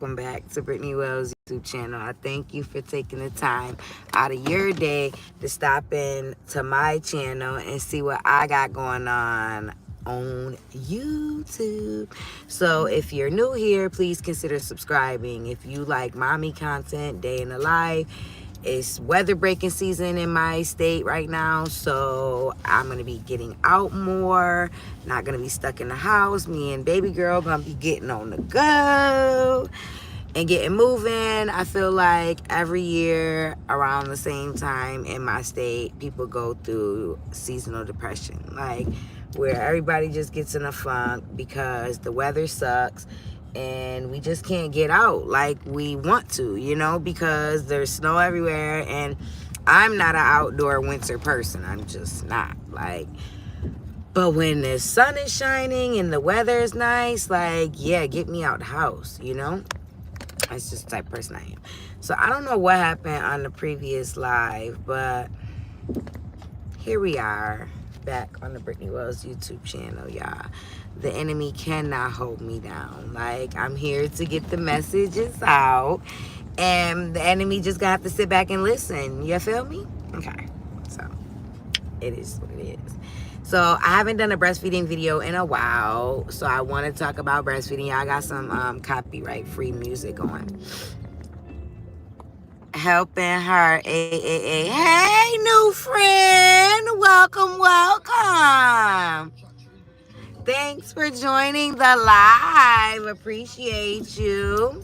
welcome back to Brittany Wells YouTube channel. I thank you for taking the time out of your day to stop in to my channel and see what I got going on YouTube. So if you're new here, please consider subscribing. If you like mommy content, day in the life, it's weather breaking season in my state right now, so I'm gonna be getting out more, not gonna be stuck in the house. Me and baby girl gonna be getting on the go and getting moving. I feel like every year around the same time in my state, people go through seasonal depression, like where everybody just gets in a funk because the weather sucks and we just can't get out like we want to, because there's snow everywhere, and I'm not an outdoor winter person. I'm just not. But when the sun is shining and the weather is nice, yeah, get me out the house, That's just the type of person I am. So I don't know what happened on the previous live, but here we are back on the Brittany Wells YouTube channel, y'all. The enemy cannot hold me down. I'm here to get the messages out, and the enemy just got to sit back and listen. You feel me? Okay. So it is what it is. So I haven't done a breastfeeding video in a while, so I want to talk about breastfeeding. Y'all got some copyright free music on. Helping her. Hey, new friend. Welcome. Thanks for joining the live. Appreciate you.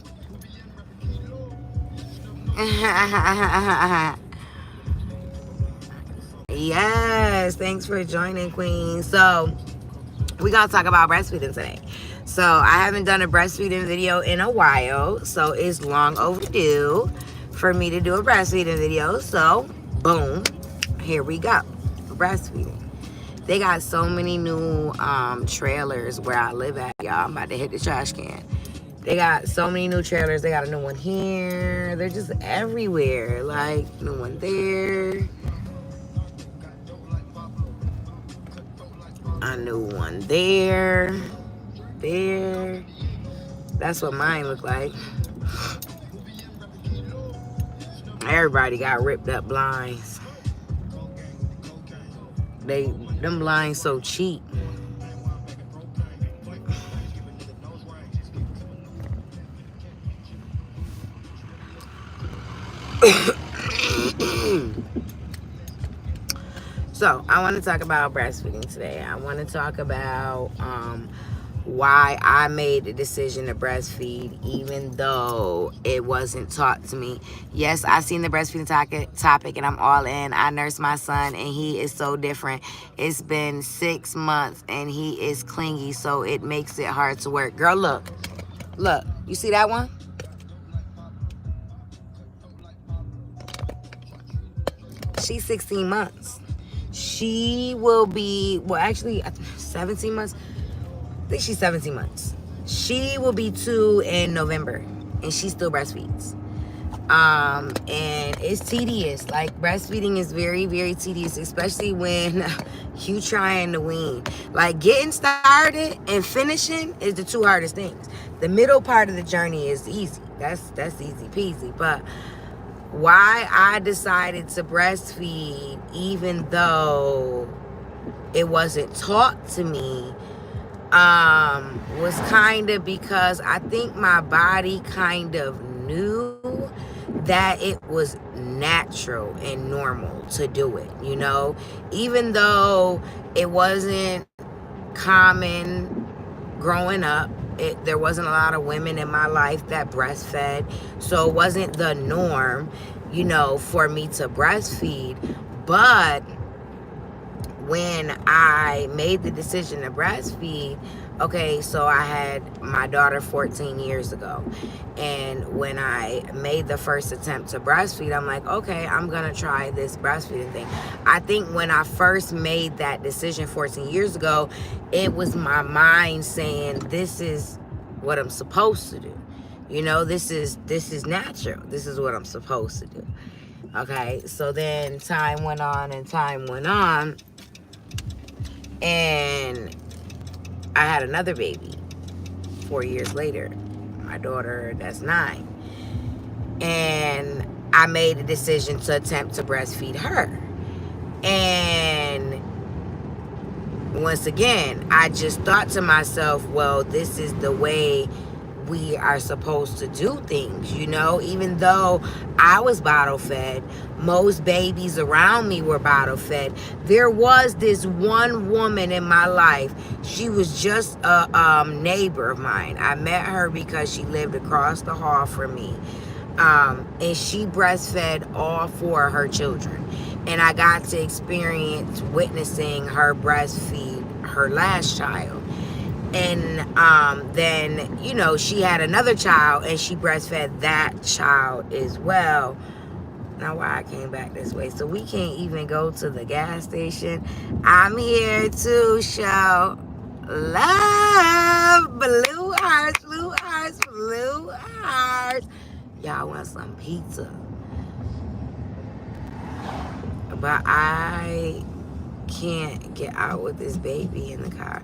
Yes, thanks for joining, Queen. So we're going to talk about breastfeeding today. So I haven't done a breastfeeding video in a while, so it's long overdue for me to do a breastfeeding video. So boom, here we go. Breastfeeding. They got so many new trailers where I live at, y'all. I'm about to hit the trash can. They got so many new trailers. They got a new one here. They're just everywhere. New one there. A new one there. There. That's what mine look like. Everybody got ripped up blinds. Them blinds so cheap. So I want to talk about breastfeeding today. I want to talk about why I made the decision to breastfeed, even though it wasn't taught to me. Yes, I seen the breastfeeding topic, and I'm all in. I nurse my son, and he is so different. It's been 6 months, and he is clingy, so it makes it hard to work. Girl, look. You see that one? She's 16 months. She will be, well, actually, 17 months. I think she's 17 months. She will be 2 in November, and she still breastfeeds. And it's tedious. Breastfeeding is very, very tedious, especially when you trying to wean. Getting started and finishing is the two hardest things. The middle part of the journey is easy. That's easy peasy. But why I decided to breastfeed, even though it wasn't taught to me, was kind of because I think my body kind of knew that it was natural and normal to do it, even though it wasn't common growing up. There wasn't a lot of women in my life that breastfed, so it wasn't the norm, for me to breastfeed. But when I made the decision to breastfeed, okay, so I had my daughter 14 years ago. And when I made the first attempt to breastfeed, I'm like, okay, I'm going to try this breastfeeding thing. I think when I first made that decision 14 years ago, it was my mind saying, this is what I'm supposed to do. This is natural. This is what I'm supposed to do. Okay, so then time went on, and I had another baby 4 years later. my daughter that's 9. And I made a decision to attempt to breastfeed her. And once again, I just thought to myself, well, this is the way we are supposed to do things, you know? Even though I was bottle fed, most babies around me were bottle fed. There was this one woman in my life. She was just a neighbor of mine. I met her because she lived across the hall from me. And she breastfed all 4 of her children. And I got to experience witnessing her breastfeed her last child. And then, you know, she had another child and she breastfed that child as well. Now, why I came back this way? So we can't even go to the gas station. I'm here to show love. Blue hearts, blue hearts, blue hearts. Y'all want some pizza? But I can't get out with this baby in the car.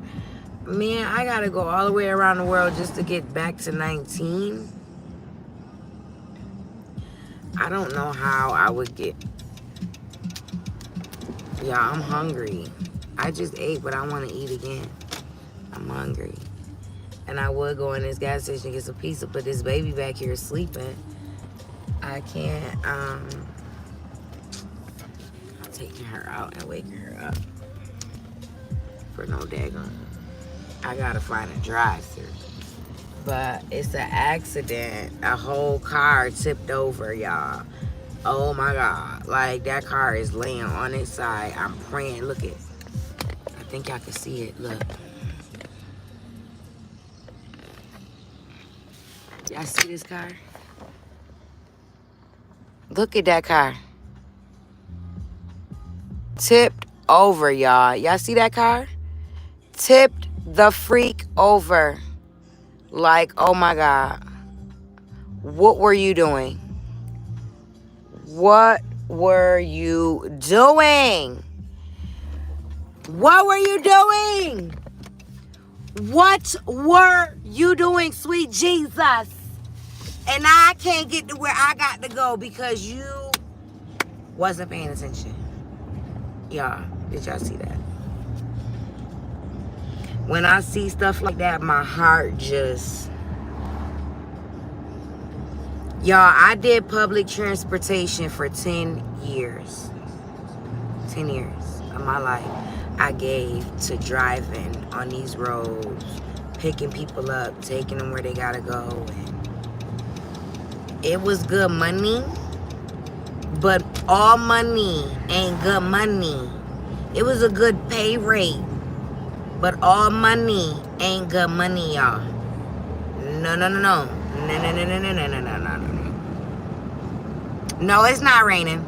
Man, I gotta go all the way around the world just to get back to 19. I don't know how I would get. Yeah, I'm hungry. I just ate, but I want to eat again. I'm hungry. And I would go in this gas station and get some pizza, but this baby back here is sleeping. I can't, I'm taking her out and waking her up for no daggone. I gotta find a drive-thru. But it's an accident. A whole car tipped over, y'all. Oh my God. Like, that car is laying on its side. I'm praying. Look it. I think y'all can see it. Look. Y'all see this car? Look at that car. Tipped over, y'all. Y'all see that car? Tipped the freak over. Like, oh my God. What were you doing? What were you doing? What were you doing? What were you doing, sweet Jesus? And I can't get to where I got to go because you wasn't paying attention. Y'all, did y'all see that? When I see stuff like that, my heart just... Y'all, I did public transportation for 10 years. 10 years of my life I gave to driving on these roads, picking people up, taking them where they gotta go. And it was good money, but all money ain't good money. It was a good pay rate, but all money ain't good money, y'all. No, no, no, no. No, no, no, no, no, no, no, no, no, no. No, it's not raining.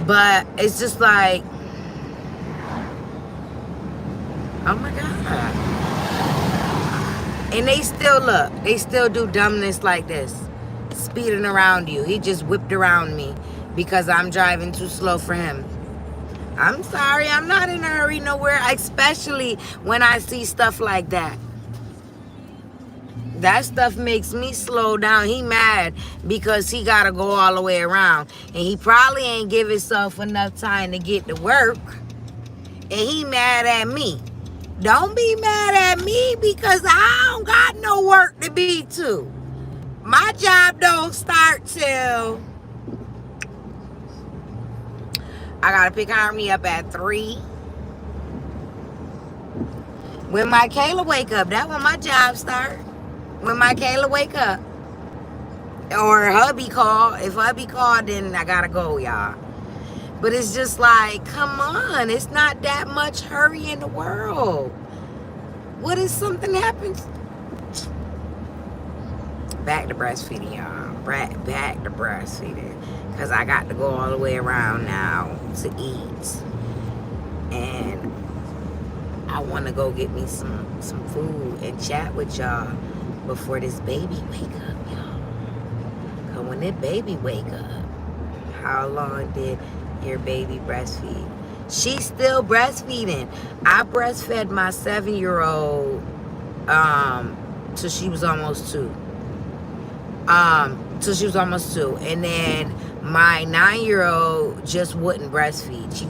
But it's just like, oh my God. And they still look. They still do dumbness like this. Speeding around you. He just whipped around me because I'm driving too slow for him. I'm sorry. I'm not in a hurry nowhere. Especially when I see stuff like that. That stuff makes me slow down. He mad because he got to go all the way around. And he probably ain't give himself enough time to get to work. And he mad at me. Don't be mad at me because I don't got no work to be to. My job don't start till... I got to pick Harmony up at 3. When my Kayla wake up, that's when my job start. When my Kayla wake up. Or hubby call. If hubby called, then I gotta go, y'all. But it's just like, come on. It's not that much hurry in the world. What if something happens? Back to breastfeeding, y'all. Back to breastfeeding. Because I got to go all the way around now to eat. And I want to go get me some food and chat with y'all before this baby wake up, y'all. Because when that baby wake up, how long did your baby breastfeed? She's still breastfeeding. I breastfed my 7-year-old till she was almost 2. Till she was almost 2. And then my 9-year-old just wouldn't breastfeed. She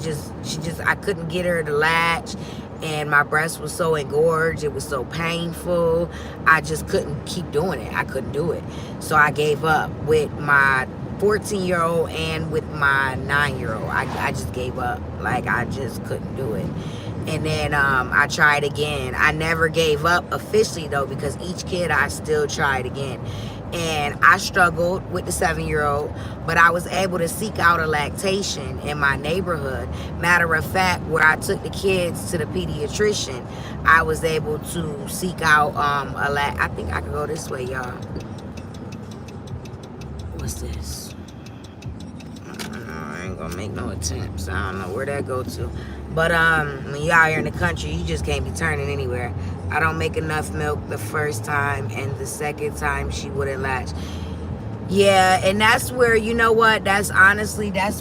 just, I couldn't get her to latch, and my breast was so engorged. It was so painful. I just couldn't keep doing it. I couldn't do it. So I gave up with my 14-year-old and with my 9-year-old. I just gave up. Like, I just couldn't do it. And then I tried again. I never gave up officially, though, because each kid I still tried again. And I struggled with the 7-year-old, but I was able to seek out a lactation in my neighborhood. Matter of fact, where I took the kids to the pediatrician, I was able to seek out I think I could go this way, y'all. What's this? I ain't gonna make no attempts. I don't know where that go to. But when you out here in the country, you just can't be turning anywhere. I don't make enough milk the first time, and the second time she wouldn't latch. Yeah, and that's where, you know what, that's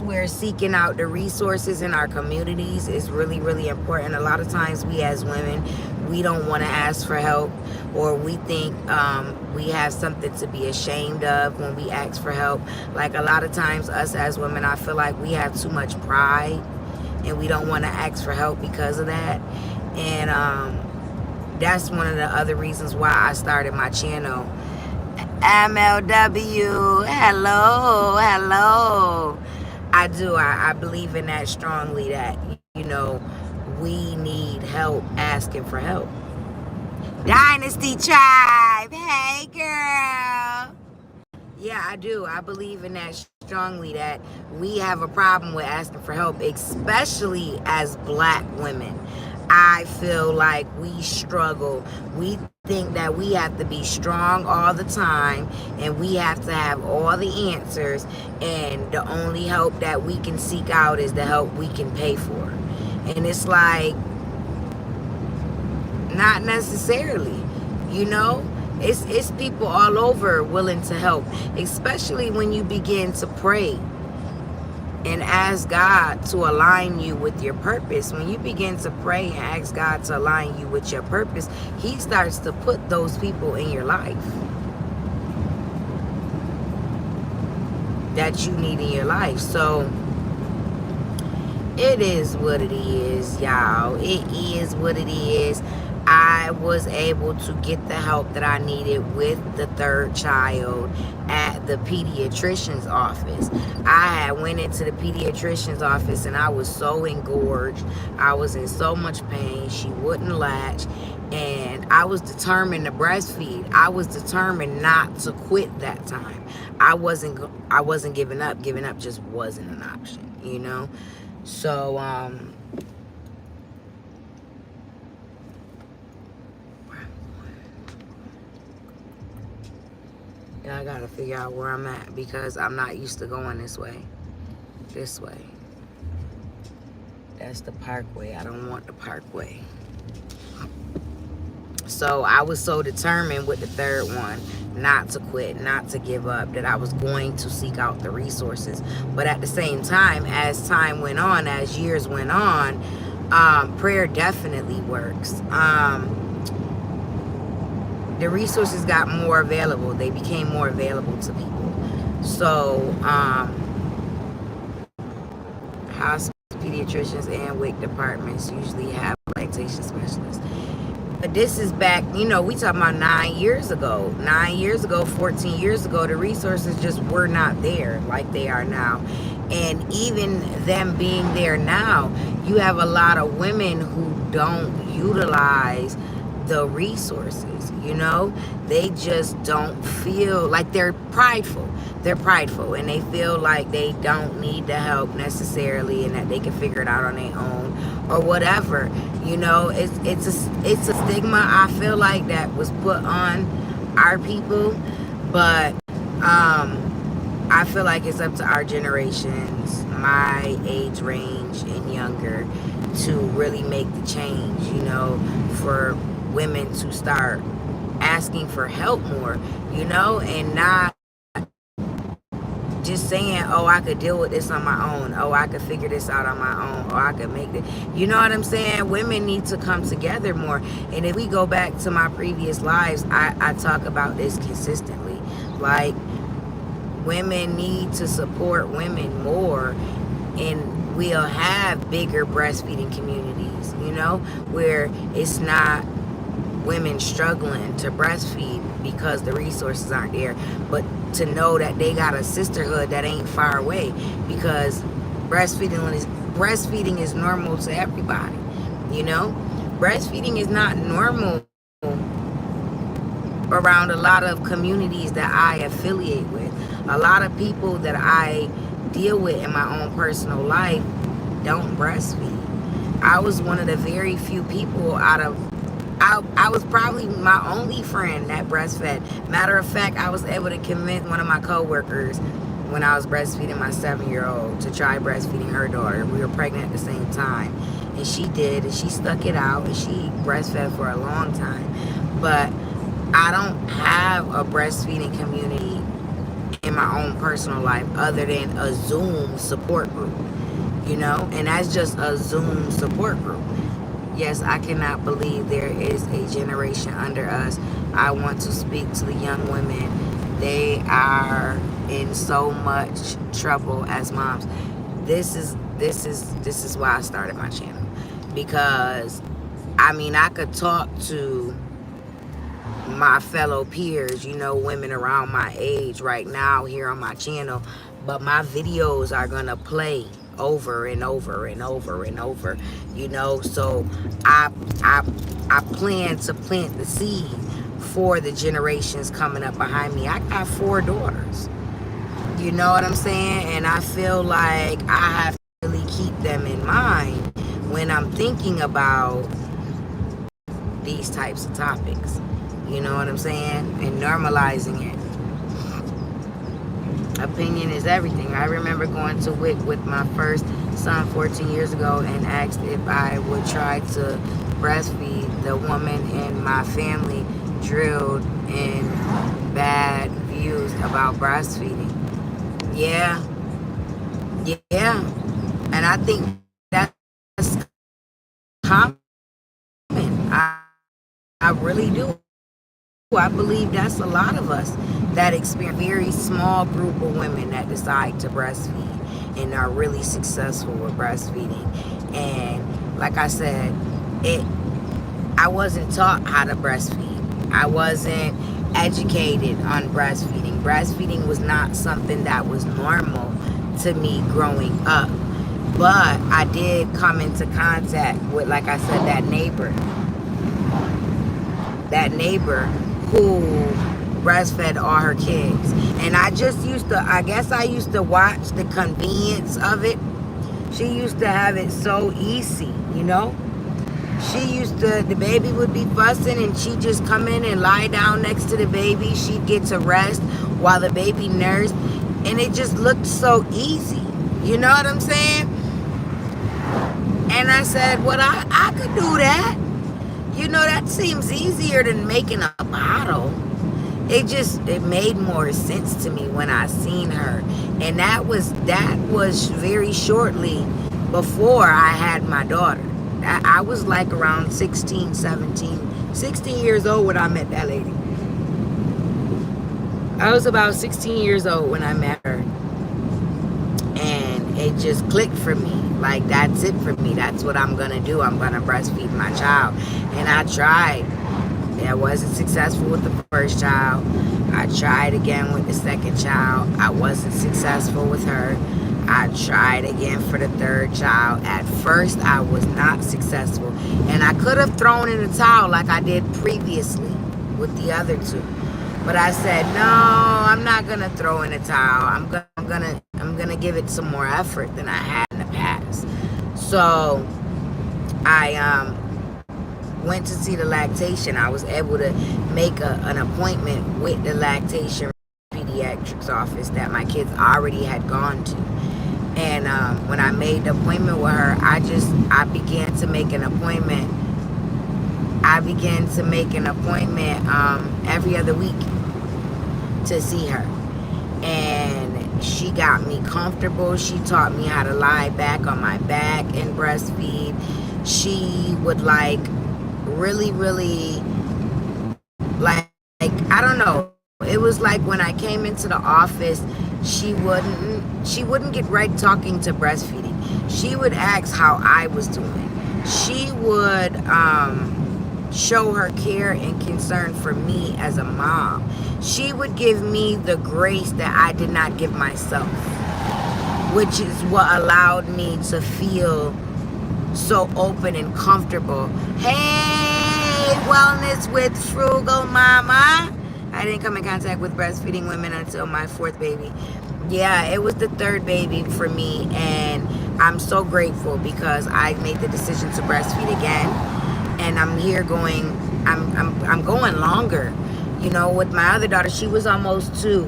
where seeking out the resources in our communities is really, really important. A lot of times we as women, we don't want to ask for help, or we think we have something to be ashamed of when we ask for help. Like, a lot of times us as women, I feel like we have too much pride, and we don't want to ask for help because of that. And that's one of the other reasons why I started my channel. MLW, hello. I believe in that strongly, that, you know, we need help asking for help. Dynasty Tribe, hey girl. Yeah, I do. I believe in that strongly, that we have a problem with asking for help, especially as Black women. I feel like we struggle. We think that we have to be strong all the time, and we have to have all the answers, and the only help that we can seek out is the help we can pay for. And it's like, not necessarily, you know? It's people all over willing to help, especially when you begin to pray and ask God to align you with your purpose. When you begin to pray and ask God to align you with your purpose, He starts to put those people in your life that you need in your life. So it is what it is, y'all. It is what it is. I was able to get the help that I needed with the 3rd child at the pediatrician's office. I had went into the pediatrician's office, and I was so engorged. I was in so much pain. She wouldn't latch, and I was determined to breastfeed. I was determined not to quit that time. I wasn't giving up. Giving up just wasn't an option, you know? So, I gotta figure out where I'm at, because I'm not used to going this way. This way. That's the parkway. I don't want the parkway. So I was so determined with the 3rd one not to quit, not to give up, that I was going to seek out the resources. But at the same time, as time went on, as years went on, prayer definitely works. The resources got more available. They became more available to people. So, hospitals, pediatricians, and WIC departments usually have lactation specialists. But this is back, you know, we talking about 9 years ago. 9 years ago, 14 years ago, the resources just were not there like they are now. And even them being there now, you have a lot of women who don't utilize the resources, you know? They just don't feel like, they're prideful. They're prideful, and they feel like they don't need the help necessarily, and that they can figure it out on their own or whatever. You know, it's a stigma, I feel like, that was put on our people. But I feel like it's up to our generations, my age range and younger, to really make the change, you know, for women to start asking for help more, you know, and not just saying, oh, I could deal with this on my own. Oh, I could figure this out on my own. Or I could make it. You know what I'm saying? Women need to come together more. And if we go back to my previous lives, I talk about this consistently. Like, women need to support women more, and we'll have bigger breastfeeding communities, you know, where it's not women struggling to breastfeed because the resources aren't there, but to know that they got a sisterhood that ain't far away, because breastfeeding is normal to everybody, you know. Breastfeeding is not normal around a lot of communities that I affiliate with. A lot of people that I deal with in my own personal life don't breastfeed. I was one of the very few people I was probably my only friend that breastfed. Matter of fact, I was able to convince one of my coworkers when I was breastfeeding my 7-year-old to try breastfeeding her daughter. We were pregnant at the same time. And she did, and she stuck it out, and she breastfed for a long time. But I don't have a breastfeeding community in my own personal life other than a Zoom support group, you know, and that's just a Zoom support group. Yes, I cannot believe there is a generation under us. I want to speak to the young women. They are in so much trouble as moms. This is why I started my channel, because I mean, I could talk to my fellow peers, you know, women around my age right now here on my channel, but my videos are gonna play over and over and over and over, you know. So I plan to plant the seed for the generations coming up behind me. I got 4 daughters, you know what I'm saying, and I feel like I have to really keep them in mind when I'm thinking about these types of topics. You know what I'm saying? And normalizing it. Opinion is everything. I remember going to WIC with my first son 14 years ago and asked if I would try to breastfeed. The woman in my family drilled in bad views about breastfeeding. Yeah. Yeah. And I think that's common. I really do. I believe that's a lot of us that experience. Very small group of women that decide to breastfeed and are really successful with breastfeeding. And like I said, I wasn't taught how to breastfeed. I wasn't educated on breastfeeding. Breastfeeding was not something that was normal to me growing up. But I did come into contact with, like I said, that neighbor who breastfed all her kids. And I used to watch the convenience of it. She used to have it so easy, you know. The baby would be fussing and she'd just come in and lie down next to the baby. She'd get to rest while the baby nursed. And it just looked so easy. You know what I'm saying? And I said, well, I could do that. You know, that seems easier than making a bottle. It made more sense to me when I seen her. And that was very shortly before I had my daughter. I was like around 16 years old when I met that lady. I was about 16 years old when I met her. And it just clicked for me. Like, that's it for me. That's what I'm going to do. I'm going to breastfeed my child. And I tried. I wasn't successful with the first child. I tried again with the second child. I wasn't successful with her. I tried again for the third child. At first, I was not successful. And I could have thrown in the towel like I did previously with the other 2. But I said, no, I'm not going to throw in the towel. I'm gonna give it some more effort than I had in the past. So I went to see the lactation. I was able to make an appointment with the lactation pediatrics office that my kids already had gone to. And when I made the appointment with her, I began to make an appointment. Every other week to see her. And She got me comfortable. She taught me how to lie back on my back and breastfeed. She would like really, really like I don't know. It was like when I came into the office, she wouldn't get right talking to breastfeeding. She would ask how I was doing. She would show her care and concern for me as a mom. She would give me the grace that I did not give myself, which is what allowed me to feel so open and comfortable. Hey, Wellness with Frugal Mama. I didn't come in contact with breastfeeding women until my 4th baby. Yeah, it was the 3rd baby for me, and I'm so grateful because I made the decision to breastfeed again, and I'm here going. I'm going longer. You know, with my other daughter, she was almost 2,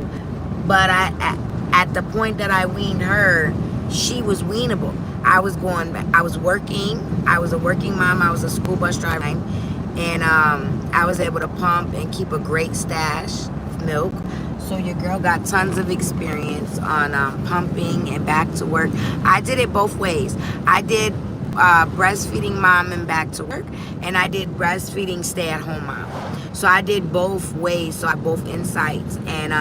but at the point that I weaned her, she was weanable. I was working. I was a working mom. I was a school bus driver, and I was able to pump and keep a great stash of milk. So your girl got tons of experience on pumping and back to work. I did it both ways. I did breastfeeding mom and back to work, and I did breastfeeding stay-at-home mom. So I did both ways, so I have both insights, and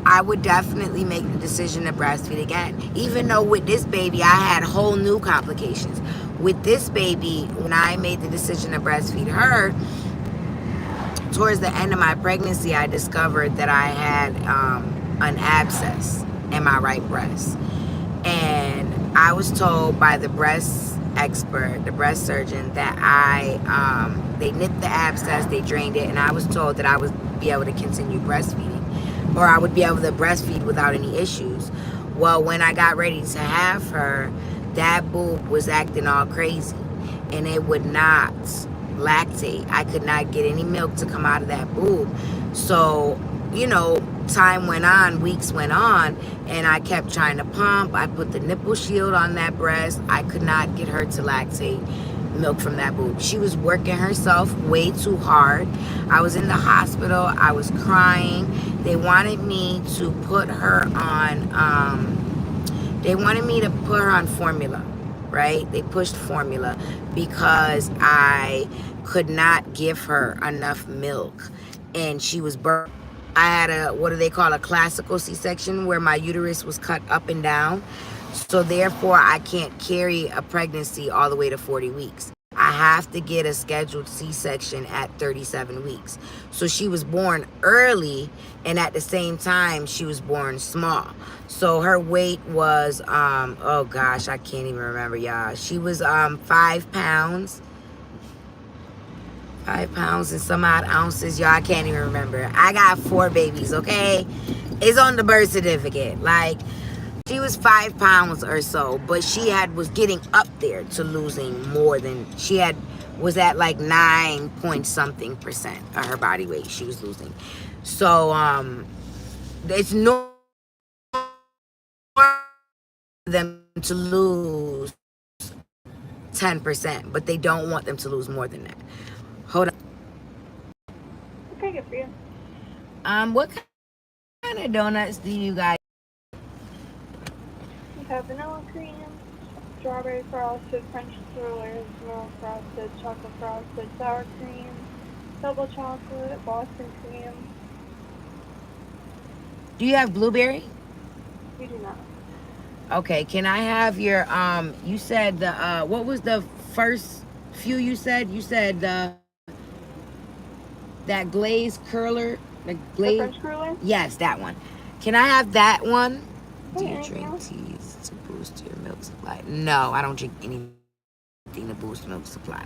I would definitely make the decision to breastfeed again. Even though with this baby, I had whole new complications. With this baby, when I made the decision to breastfeed her, towards the end of my pregnancy, I discovered that I had an abscess in my right breast. And I was told by the breast expert, the breast surgeon, that they nipped the abscess, they drained it, and I was told that I would be able to continue breastfeeding, or I would be able to breastfeed without any issues. Well, when I got ready to have her, that boob was acting all crazy, and it would not lactate. I could not get any milk to come out of that boob. So, you know, time went on, weeks went on, and I kept trying to pump. I put the nipple shield on that breast. I could not get her to lactate milk from that boob. She was working herself way too hard. I was in the hospital. I was crying. They wanted me to put her on formula, right? They pushed formula because I could not give her enough milk, and she was burnt. I had what do they call a classical C-section, where my uterus was cut up and down. So therefore, I can't carry a pregnancy all the way to 40 weeks. I have to get a scheduled C-section at 37 weeks. So she was born early, and at the same time, she was born small. So her weight was, oh gosh, I can't even remember, y'all. She was 5 pounds. 5 pounds and some odd ounces. Y'all, I can't even remember. I got 4 babies, okay? It's on the birth certificate. Like, she was 5 pounds or so, but she was getting up there to losing more than, was at like 9 point something percent of her body weight she was losing. So, it's normal for them to lose 10%, but they don't want them to lose more than that. Hold on. What can I get for you? What kind of donuts do you guys? We have vanilla cream, strawberry frosted, French swirlers, vanilla frosted, chocolate frosted, sour cream, double chocolate, Boston cream. Do you have blueberry? We do not. Okay, can I have your you said the what was the first few you said? You said that glazed curler, the French curler? Yes, that one. Can I have that one? Okay, Do you drink teas to boost your milk supply? No, I don't drink anything to boost milk supply.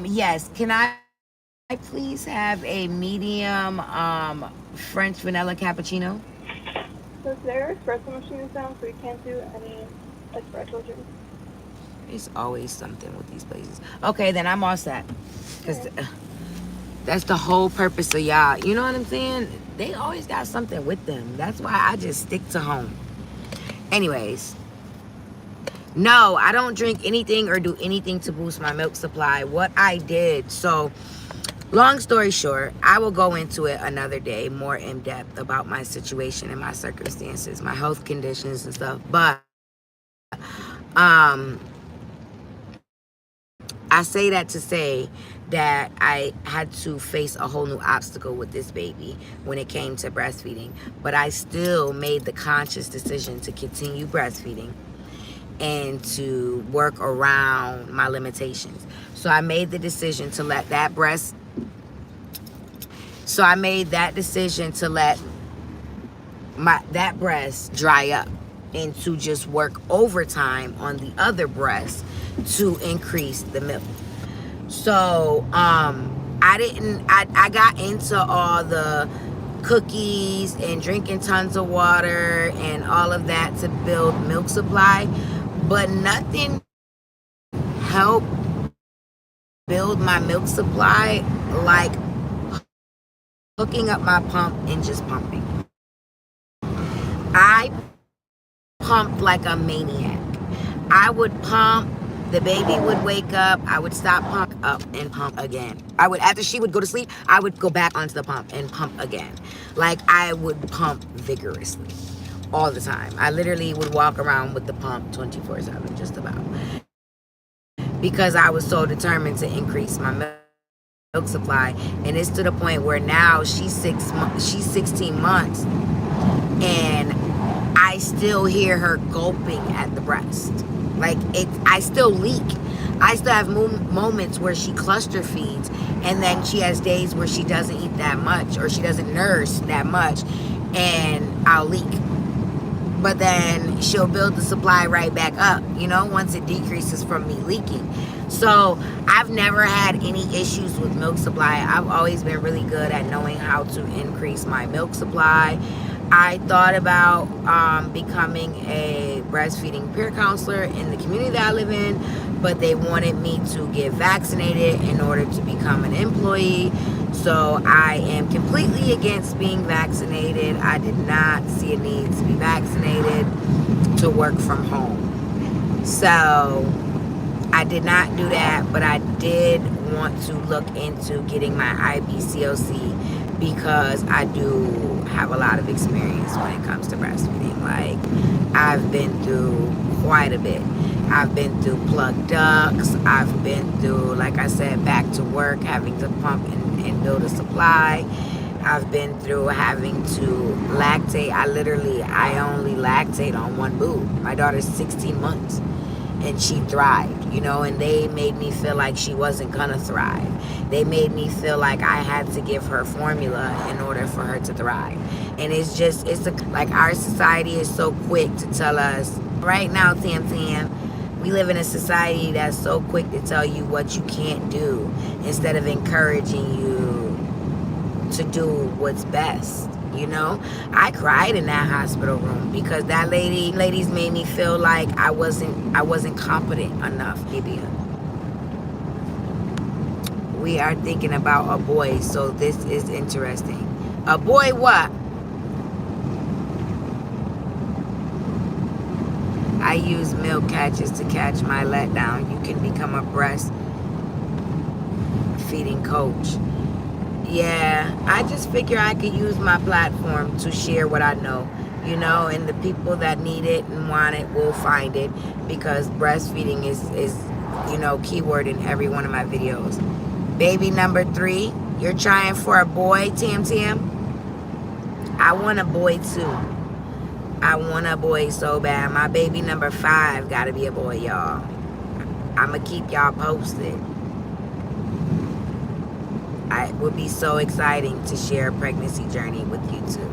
Yes, can I please have a medium French vanilla cappuccino? So their espresso machine is down, so we can't do any espresso drinks. There's always something with these places. Okay, then I'm all set. Because that's the whole purpose of y'all. You know what I'm saying? They always got something with them. That's why I just stick to home. Anyways. No, I don't drink anything or do anything to boost my milk supply. What I did, so Long story short, I will go into it another day more in depth about my situation and my circumstances, my health conditions and stuff. But I say that to say that I had to face a whole new obstacle with this baby when it came to breastfeeding. But I still made the conscious decision to continue breastfeeding and to work around my limitations. So I made the decision to let that breast so I made that decision to let that breast dry up and to just work overtime on the other breast to increase the milk. So I got into all the cookies and drinking tons of water and all of that to build milk supply, but nothing helped build my milk supply like hooking up my pump and just pumping. I pumped like a maniac. I would pump, the baby would wake up, I would stop, pump up and pump again. After she would go to sleep, I would go back onto the pump and pump again. Like, I would pump vigorously all the time. I literally would walk around with the pump 24/7, just about. Because I was so determined to increase my milk supply. And it's to the point where now she's 16 months and I still hear her gulping at the breast. Like, I still leak. I still have moments where she cluster feeds, and then she has days where she doesn't eat that much or she doesn't nurse that much, and I'll leak. But then she'll build the supply right back up, once it decreases from me leaking. So I've never had any issues with milk supply. I've always been really good at knowing how to increase my milk supply. I thought about becoming a breastfeeding peer counselor in the community that I live in, but they wanted me to get vaccinated in order to become an employee. So I am completely against being vaccinated. I did not see a need to be vaccinated to work from home. So I did not do that, but I did want to look into getting my IBCOC because I do have a lot of experience when it comes to breastfeeding. Like, I've been through quite a bit. I've been through plugged ducts. I've been through, like I said, back to work, having to pump and build a supply. I've been through having to lactate. I only lactate on one boob. My daughter's 16 months. And she thrived, and they made me feel like she wasn't gonna thrive. They made me feel like I had to give her formula in order for her to thrive. And like, our society is so quick to tell us, right now, Tam, we live in a society that's so quick to tell you what you can't do instead of encouraging you to do what's best. I cried in that hospital room because that ladies made me feel like I wasn't competent enough. Maybe we are thinking about a boy, so this is interesting. A boy what? I use milk catches to catch my letdown. You can become a breastfeeding coach. Yeah, I just figure I could use my platform to share what I know, and the people that need it and want it will find it, because breastfeeding is keyword in every one of my videos. Baby number 3, you're trying for a boy, Tam? I want a boy too. I want a boy so bad. My baby number 5 gotta be a boy, y'all. I'ma keep y'all posted. It would be so exciting to share a pregnancy journey with you too.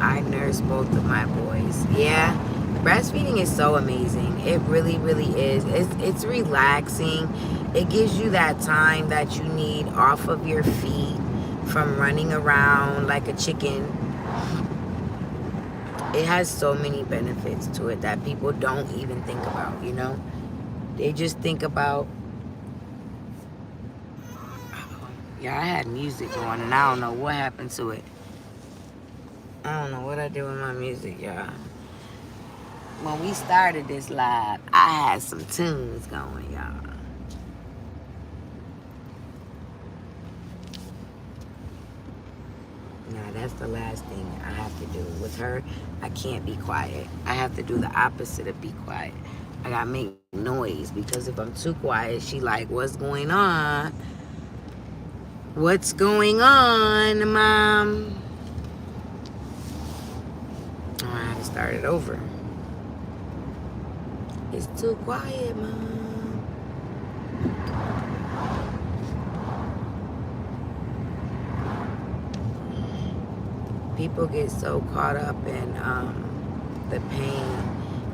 I nurse both of my boys. Yeah, breastfeeding is so amazing. It really, really is. It's relaxing. It gives you that time that you need off of your feet from running around like a chicken. It has so many benefits to it that people don't even think about, They just think about, yeah, I had music on and I don't know what happened to it. I don't know what I did with my music, y'all. When we started this live, I had some tunes going, y'all. Nah, that's the last thing I have to do. With her, I can't be quiet. I have to do the opposite of be quiet. I gotta make noise, because if I'm too quiet, she like, what's going on? What's going on, Mom? Oh, I had to start it over. It's too quiet, Mom. People get so caught up in the pain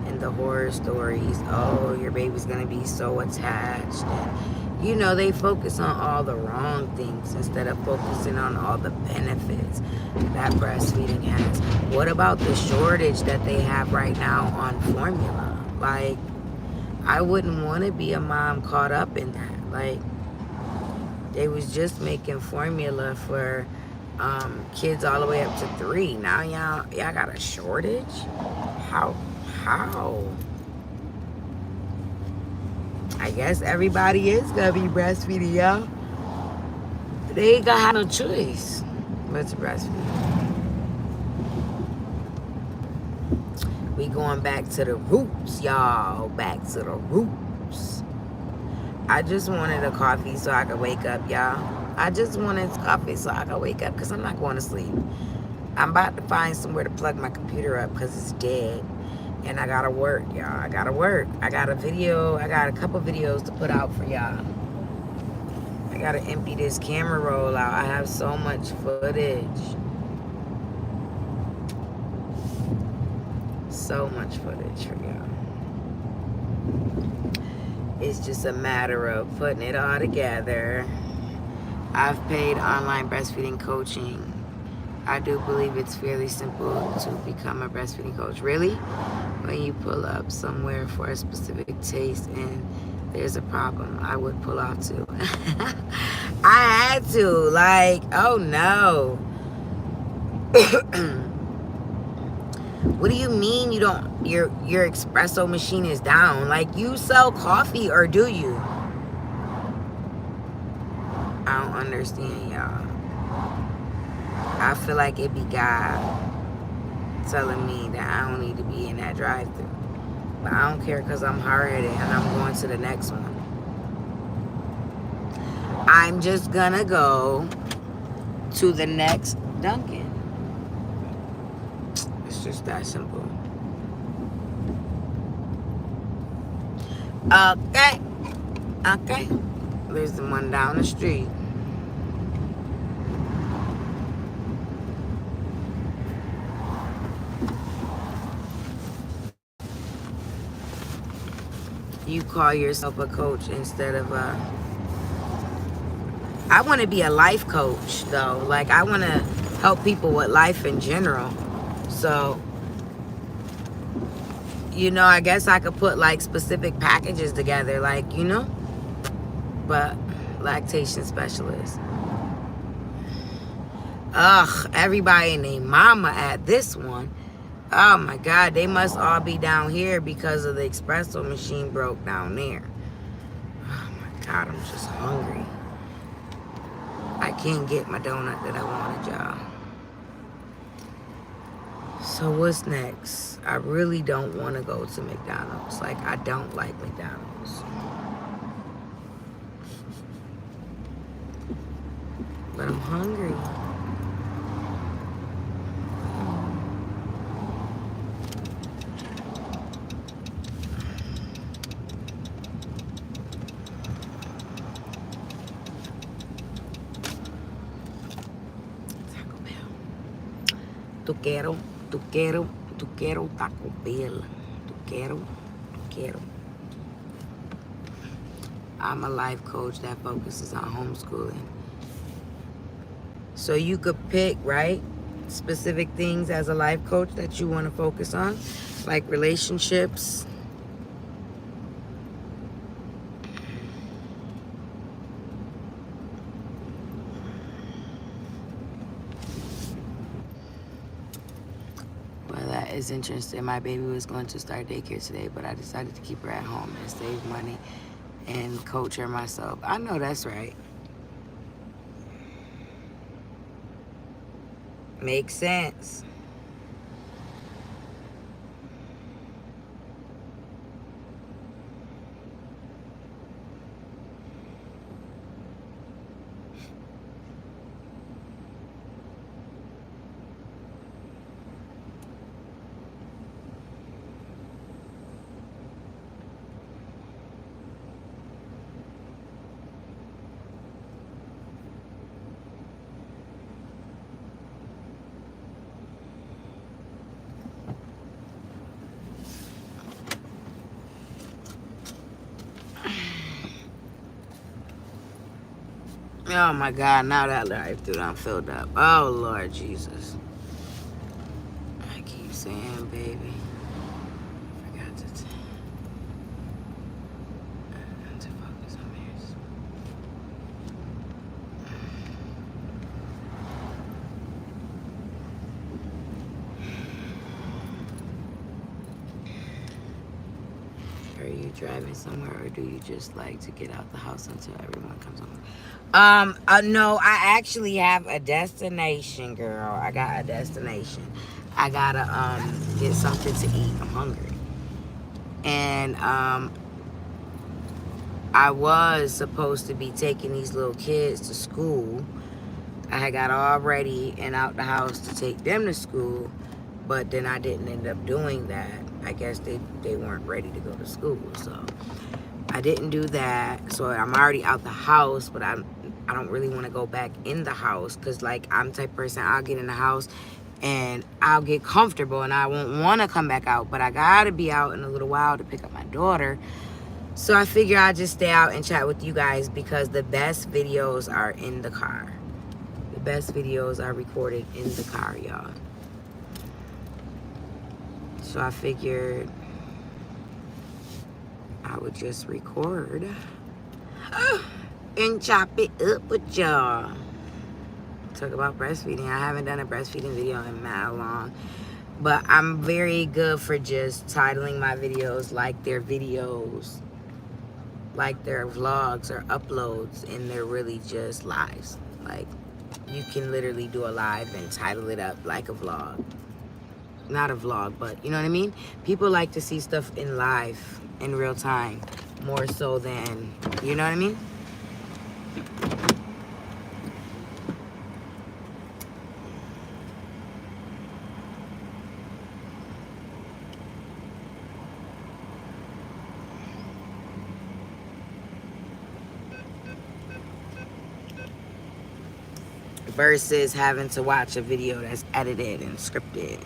and the horror stories. Oh, your baby's gonna be so attached. And, you know, they focus on all the wrong things instead of focusing on all the benefits that breastfeeding has. What about the shortage that they have right now on formula? Like, I wouldn't want to be a mom caught up in that. Like, they was just making formula for kids all the way up to 3. Now y'all got a shortage? How? I guess everybody is gonna be breastfeeding, y'all. They ain't gonna have no choice but to breastfeed. We going back to the roots, y'all. Back to the roots. I just wanted a coffee so I could wake up, y'all. I just wanted coffee so I could wake up, because I'm not going to sleep. I'm about to find somewhere to plug my computer up because it's dead. And I gotta work, y'all. I gotta work. I got a couple videos to put out for y'all. I gotta empty this camera roll out. I have so much footage. So much footage for y'all. It's just a matter of putting it all together. I've paid online breastfeeding coaching. I do believe it's fairly simple to become a breastfeeding coach. Really? When you pull up somewhere for a specific taste and there's a problem, I would pull off too. I had to. Like, oh no. What do you mean you don't, your espresso machine is down? Like, you sell coffee, or do you? I don't understand, y'all. I feel like it be God telling me that I don't need to be in that drive-thru. But I don't care, because I'm hard-headed and I'm going to the next one. I'm just gonna go to the next Dunkin'. It's just that simple. Okay. There's the one down the street. You call yourself a coach instead of a... I want to be a life coach, though. Like, I want to help people with life in general. So, you know, I guess I could put, like, specific packages together, like, you know? But lactation specialist. Ugh, everybody and their mama at this one. Oh my God, they must all be down here because of the espresso machine broke down there. Oh my God, I'm just hungry. I can't get my donut that I wanted, y'all. So what's next? I really don't want to go to McDonald's. Like, I don't like McDonald's. But I'm hungry. Tu quiero Taco Bell. Tu quiero. I'm a life coach that focuses on homeschooling. So you could pick, right, specific things as a life coach that you want to focus on, like relationships. Is interested. My baby was going to start daycare today, but I decided to keep her at home and save money and coach her myself. I know that's right. Makes sense. Oh my God, now that life through I'm filled up. Oh Lord Jesus. I keep saying, baby. Forgot to focus on this. Are you driving somewhere, or do you just like to get out the house until everyone comes home? No, I actually have a destination, girl. I got a destination. I gotta get something to eat. I'm hungry. And I was supposed to be taking these little kids to school. I had got all ready and out the house to take them to school, but then I didn't end up doing that. I guess they weren't ready to go to school, so I didn't do that. So I'm already out the house, but I don't really want to go back in the house, because like I'm the type of person, I'll get in the house and I'll get comfortable and I won't want to come back out, but I gotta be out in a little while to pick up my daughter. So I figure I'll just stay out and chat with you guys, because the best videos are in the car. The best videos are recorded in the car, y'all. So I figured I would just record and chop it up with y'all. Talk about breastfeeding. I haven't done a breastfeeding video in mad long, but I'm very good for just titling my videos like they're videos, like they're vlogs or uploads, and they're really just lives. Like, you can literally do a live and title it up like a vlog. Not a vlog, but you know what I mean? People like to see stuff in live, in real time, more so than, you know what I mean? Versus having to watch a video that's edited and scripted.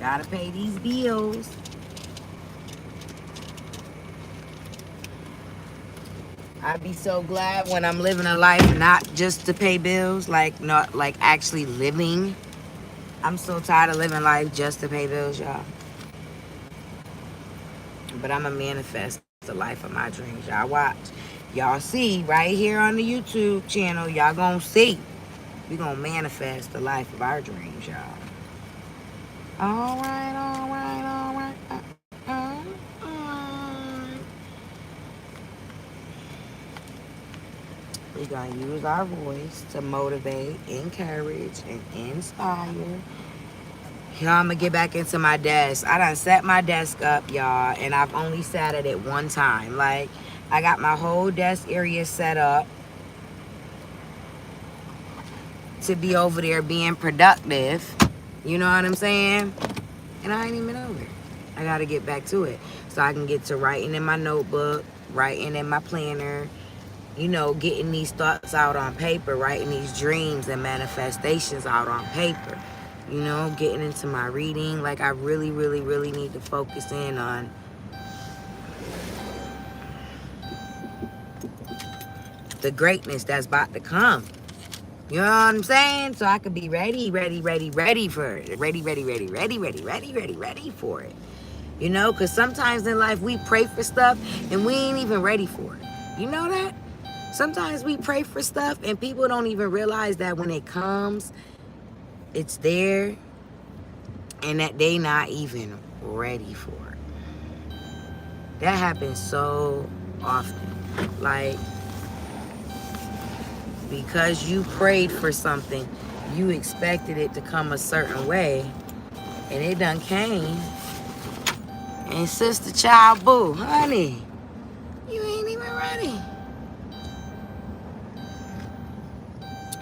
Gotta pay these bills. I'd be so glad when I'm living a life not just to pay bills, like not like actually living. I'm so tired of living life just to pay bills, y'all. But I'm gonna manifest the life of my dreams. Y'all watch. Y'all see right here on the YouTube channel. Y'all gonna see. We gonna manifest the life of our dreams, y'all. All right, all right, all right. We're gonna use our voice to motivate, encourage, and inspire. Y'all, I'm gonna get back into my desk. I done set my desk up, y'all, and I've only sat at it one time. Like, I got my whole desk area set up to be over there being productive. You know what I'm saying? And I ain't even over it. I gotta get back to it so I can get to writing in my notebook, writing in my planner, you know, getting these thoughts out on paper, writing these dreams and manifestations out on paper. you know, getting into my reading. Like, I really, really, really need to focus in on the greatness that's about to come. You know what I'm saying? So I could be ready for it. Ready for it. You know, because sometimes in life we pray for stuff and we ain't even ready for it. You know that? Sometimes we pray for stuff and people don't even realize that when it comes, it's there and that they not even ready for it. That happens so often. Like, because you prayed for something, you expected it to come a certain way, and it done came. And sister child boo, honey, you ain't even ready.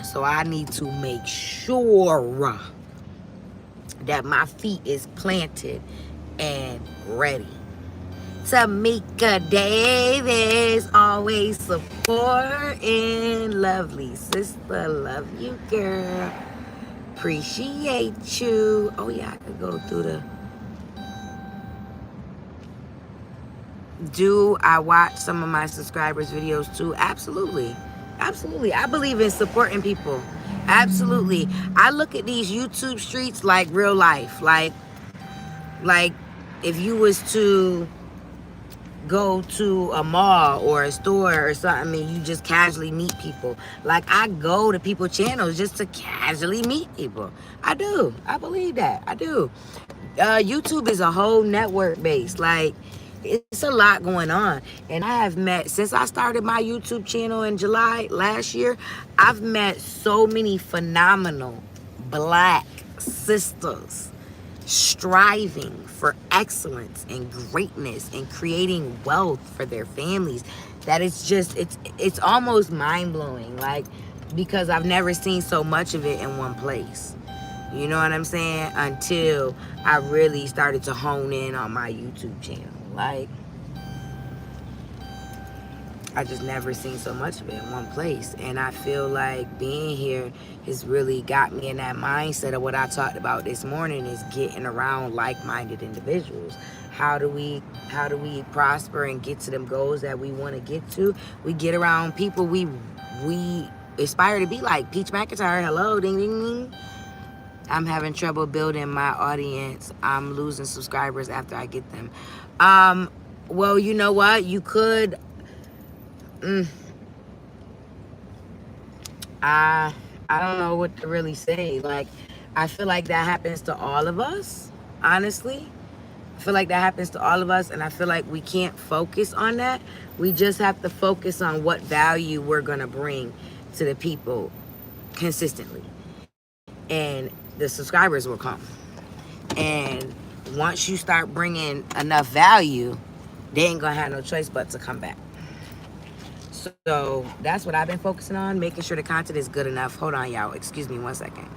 So I need to make sure that my feet is planted and ready. Tamika Davis, always supporting. Lovely sister, love you, girl. Appreciate you. Oh yeah, I could go through the. Do I watch some of my subscribers' videos too? Absolutely. Absolutely. I believe in supporting people. Absolutely. I look at these YouTube streets like real life. Like if you was to go to a mall or a store or something and you just casually meet people. Like, I go to people's channels just to casually meet people. I do. I believe that. I do. YouTube is a whole network base. Like, it's a lot going on. And I have met, since I started my YouTube channel in July last year, I've met so many phenomenal black sisters striving for excellence and greatness and creating wealth for their families, that it's almost mind-blowing, like, because I've never seen so much of it in one place. You know what I'm saying? Until I really started to hone in on my YouTube channel. Like, I just never seen so much of it in one place. And I feel like being here has really got me in that mindset of what I talked about this morning, is getting around like-minded individuals. How do we prosper and get to them goals that we want to get to? We get around people we aspire to be like. Peach McIntyre, hello, ding ding ding. I'm having trouble building my audience. I'm losing subscribers after I get them. Well, you know what? You could I don't know what to really say. Like, I feel like that happens to all of us, honestly. I feel like that happens to all of us, and I feel like we can't focus on that. We just have to focus on what value we're going to bring to the people consistently. And the subscribers will come. And once you start bringing enough value, they ain't going to have no choice but to come back. So that's what I've been focusing on, making sure the content is good enough. Hold on, y'all. Excuse me 1 second.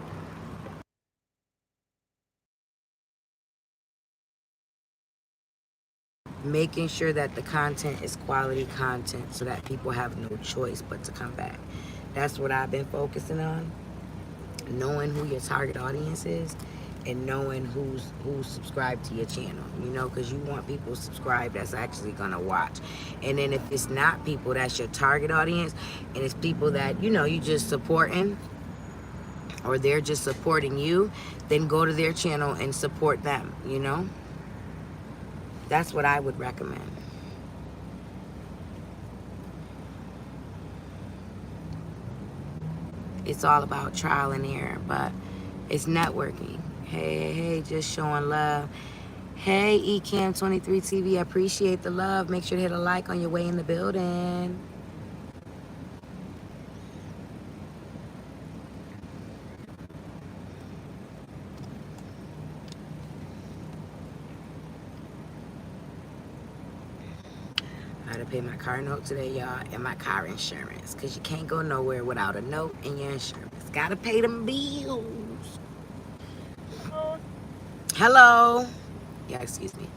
Making sure that the content is quality content so that people have no choice but to come back. That's what I've been focusing on. Knowing who your target audience is and knowing who's subscribed to your channel, you know, because you want people subscribed that's actually gonna watch. And then if it's not people that's your target audience and it's people that, you know, you just supporting or they're just supporting you, then go to their channel and support them, you know. That's what I would recommend. It's all about trial and error, but it's networking. Hey, just showing love. Hey, Ecam23 TV, I appreciate the love. Make sure to hit a like on your way in the building. I had to pay my car note today, y'all, and my car insurance, because you can't go nowhere without a note and your insurance. Gotta pay them bills. Hello. Yeah, excuse me.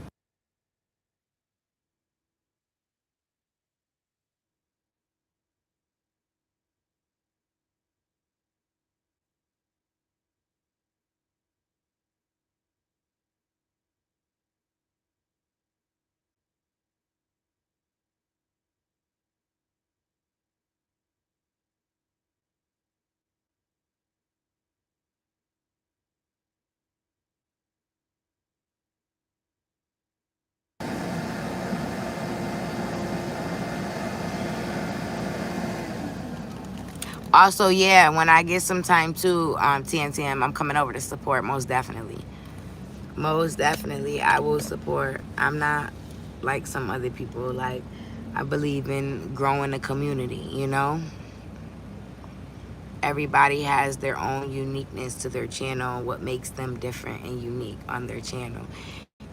Also, yeah, when I get some time too, TNTM, I'm coming over to support, most definitely. Most definitely, I will support. I'm not like some other people. Like, I believe in growing the community, you know? Everybody has their own uniqueness to their channel, what makes them different and unique on their channel.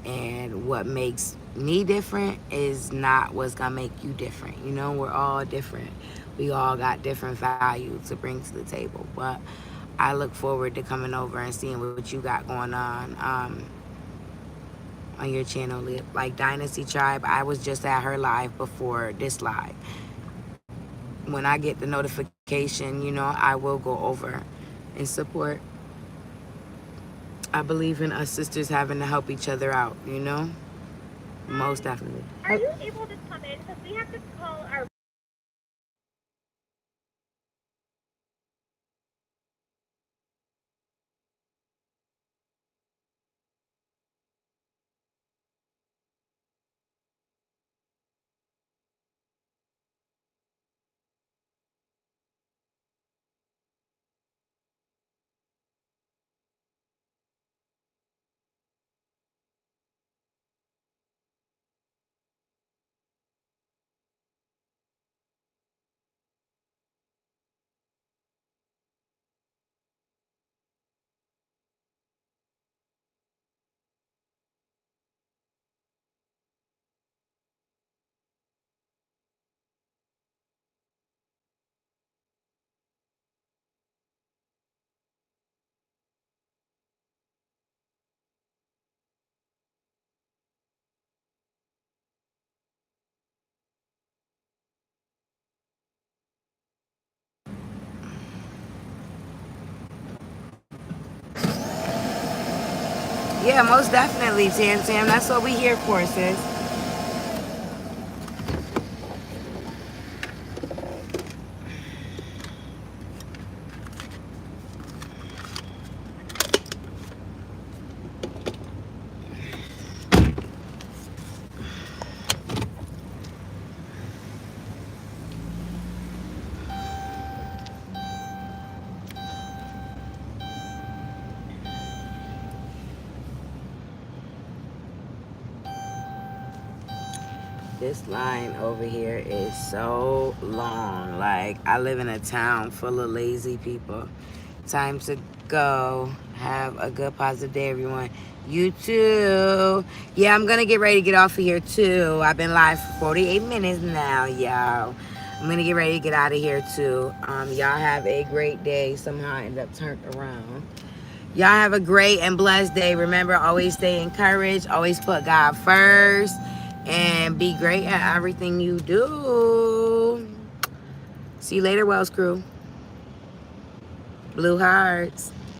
And what makes me different is not what's gonna make you different. You know, we're all different. We all got different value to bring to the table. But I look forward to coming over and seeing what you got going on your channel. Like Dynasty Tribe, I was just at her live before this live. When I get the notification, you know, I will go over and support. I believe in us sisters having to help each other out, you know? Most definitely. Are you able to come in? Because we have to call our. Yeah, most definitely, Tam Tam. That's what we here for, sis. This line over here is so long. Like, I live in a town full of lazy people. Time to go. Have a good, positive day, everyone. You too. Yeah, I'm going to get ready to get off of here, too. I've been live for 48 minutes now, y'all. I'm going to get ready to get out of here, too. Y'all have a great day. Somehow I ended up turned around. Y'all have a great and blessed day. Remember, always stay encouraged. Always put God first. And be great at everything you do. See you later, Wells Crew. Blue Hearts.